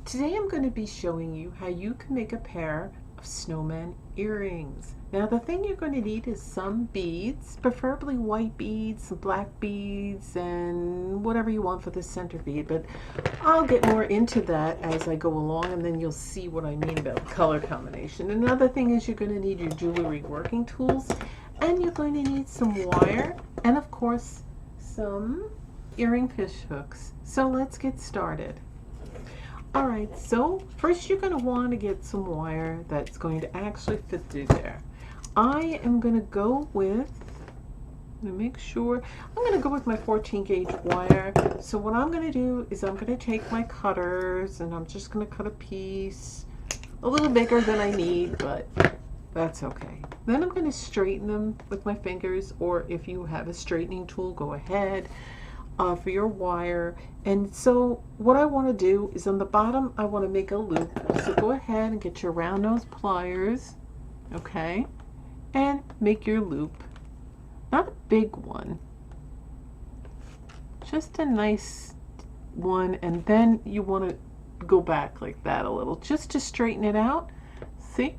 Today I'm going to be showing you how you can make a pair of snowman earrings. Now the thing you're going to need is some beads, preferably white beads, some black beads, and whatever you want for the center bead, but I'll get more into that as I go along, and then you'll see what I mean about color combination. Another thing is you're going to need your jewelry working tools, and you're going to need some wire, and of course some earring fish hooks. So let's get started. Alright, so first you're going to want to get some wire that's going to actually fit through there. I am going to go with, make sure, I'm going to go with my 14 gauge wire. So what I'm going to do is I'm going to take my cutters and I'm just going to cut a piece a little bigger than I need, but that's okay. Then I'm going to straighten them with my fingers, or if you have a straightening tool, go ahead. For your wire. And so what I want to do is on the bottom I want to make a loop, so go ahead and get your round nose pliers, okay, and make your loop. Not a big one, just a nice one, and then you want to go back like that a little just to straighten it out. See,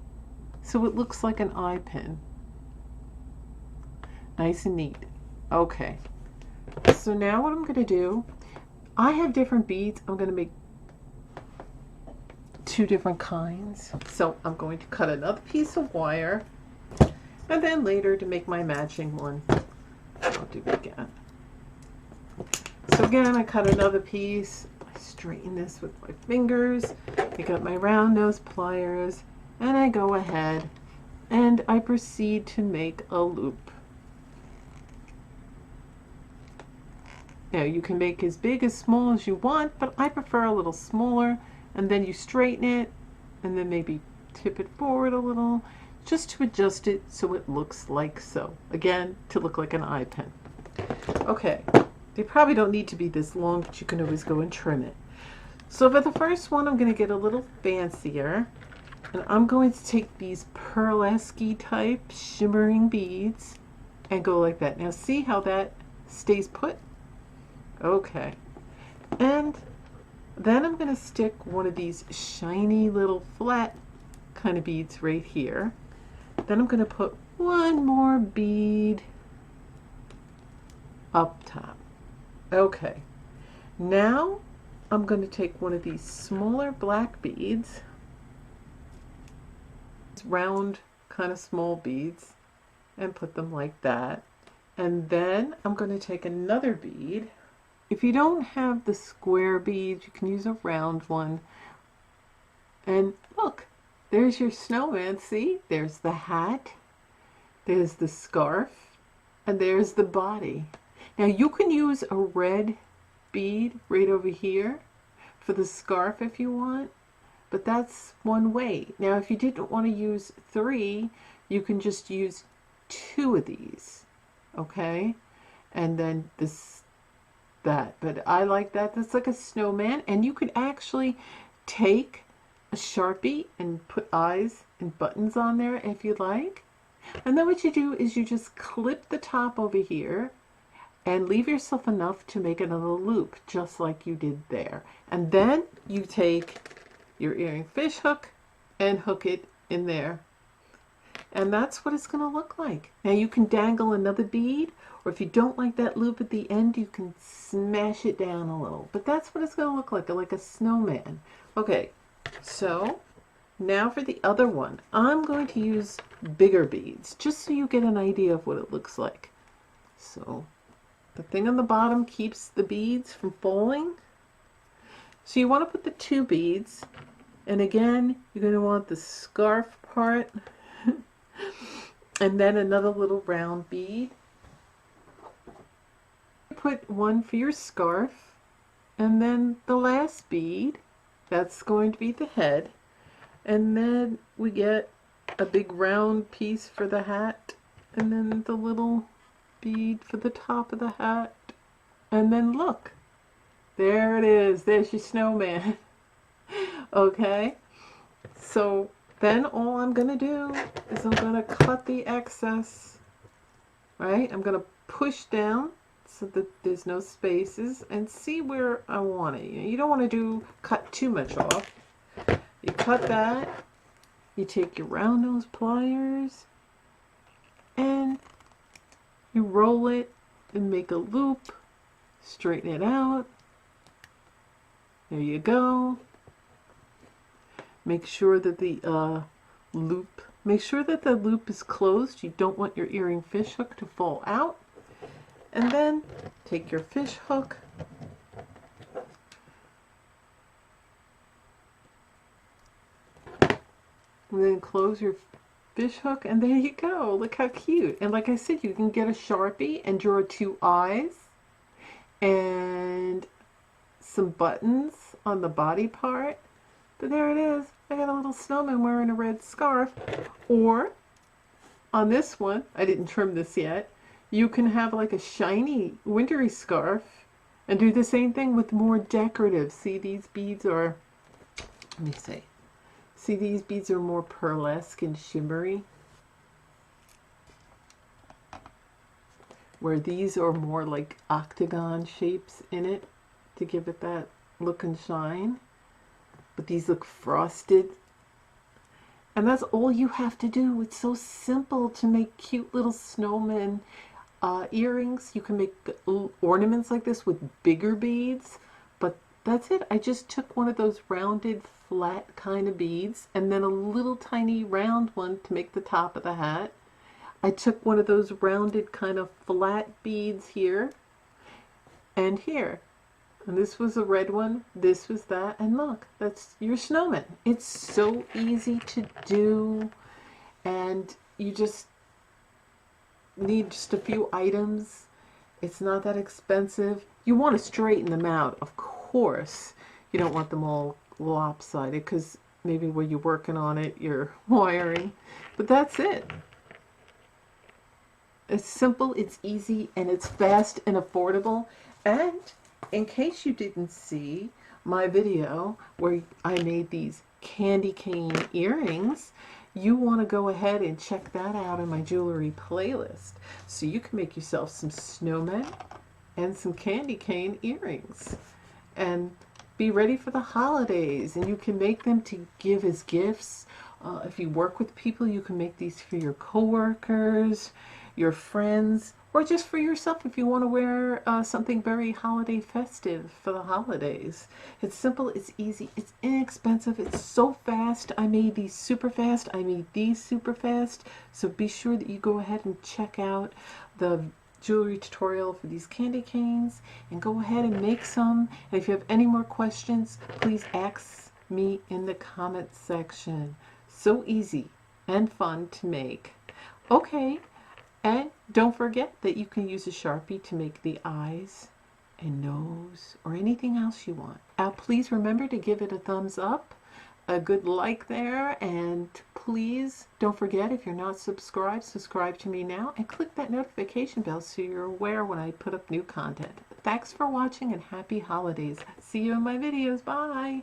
so it looks like an eye pin, nice and neat. Okay, so now what I'm going to do, I have different beads. I'm going to make two different kinds. So I'm going to cut another piece of wire, and then later to make my matching one, I'll do it again. So again, I cut another piece. I straighten this with my fingers. I got my round nose pliers, and I go ahead and I proceed to make a loop. Now you can make as big as small as you want, but I prefer a little smaller, and then you straighten it and then maybe tip it forward a little just to adjust it so it looks like so. Again, to look like an eye pin. Okay, they probably don't need to be this long, but you can always go and trim it. So for the first one, I'm going to get a little fancier, and I'm going to take these pearlesque type shimmering beads and go like that. Now see how that stays put? Okay, and then I'm going to stick one of these shiny little flat kind of beads right here. Then I'm going to put one more bead up top. Okay, now I'm going to take one of these smaller black beads, round kind of small beads, and put them like that. And then I'm going to take another bead. If you don't have the square beads, you can use a round one. And look, there's your snowman. See, there's the hat, there's the scarf, and there's the body. Now you can use a red bead right over here for the scarf if you want, but that's one way. Now if you didn't want to use 3, you can just use 2 of these, okay? And then that, but I like that. That's like a snowman, and you could actually take a Sharpie and put eyes and buttons on there if you like. And then what you do is you just clip the top over here and leave yourself enough to make another loop just like you did there. And then you take your earring fish hook and hook it in there. And that's what it's going to look like. Now you can dangle another bead, or if you don't like that loop at the end, you can smash it down a little. But that's what it's going to look like a snowman. Okay, so now for the other one, I'm going to use bigger beads, just so you get an idea of what it looks like. So the thing on the bottom keeps the beads from falling. So you want to put the 2 beads, and again, you're going to want the scarf part, and then another little round bead. Put one for your scarf, and then the last bead, that's going to be the head, and then we get a big round piece for the hat, and then the little bead for the top of the hat, and then look, there it is, there's your snowman. Okay, so then all I'm going to do is I'm going to cut the excess, right? I'm going to push down so that there's no spaces, and see where I want it. You don't want to cut too much off. You cut that, you take your round nose pliers, and you roll it and make a loop, straighten it out. There you go. Make sure that the loop is closed. You don't want your earring fish hook to fall out. And then take your fish hook and then close your fish hook, and there you go. Look how cute. And like I said, you can get a Sharpie and draw 2 eyes and some buttons on the body part. But there it is. I got a little snowman wearing a red scarf. Or on this one, I didn't trim this yet, you can have like a shiny wintry scarf and do the same thing with more decorative. See, these beads are, let me see. See, these beads are more pearlesque and shimmery, where these are more like octagon shapes in it to give it that look and shine. But these look frosted. And that's all you have to do. It's so simple to make cute little snowmen earrings. You can make ornaments like this with bigger beads, but that's it. I just took one of those rounded flat kind of beads and then a little tiny round one to make the top of the hat. I took one of those rounded kind of flat beads here and here. And this was a red one, this was that, and look, that's your snowman. It's so easy to do, and you just need just a few items. It's not that expensive. You want to straighten them out, of course. You don't want them all lopsided, because maybe when you're working on it, you're wiring. But that's it. It's simple, it's easy, and it's fast and affordable. And in case you didn't see my video where I made these candy cane earrings, you want to go ahead and check that out in my jewelry playlist. So you can make yourself some snowmen and some candy cane earrings. And be ready for the holidays. And you can make them to give as gifts. If you work with people, you can make these for your coworkers, your friends, or just for yourself if you want to wear something very holiday festive for the holidays. It's simple, it's easy, it's inexpensive, it's so fast. I made these super fast. I made these super fast. So be sure that you go ahead and check out the jewelry tutorial for these candy canes and go ahead and make some. And if you have any more questions, please ask me in the comment section. So easy and fun to make. Okay. And don't forget that you can use a Sharpie to make the eyes and nose or anything else you want. Please remember to give it a thumbs up, a good like there, and please don't forget, if you're not subscribed, subscribe to me now and click that notification bell so you're aware when I put up new content. Thanks for watching and happy holidays. See you in my videos. Bye!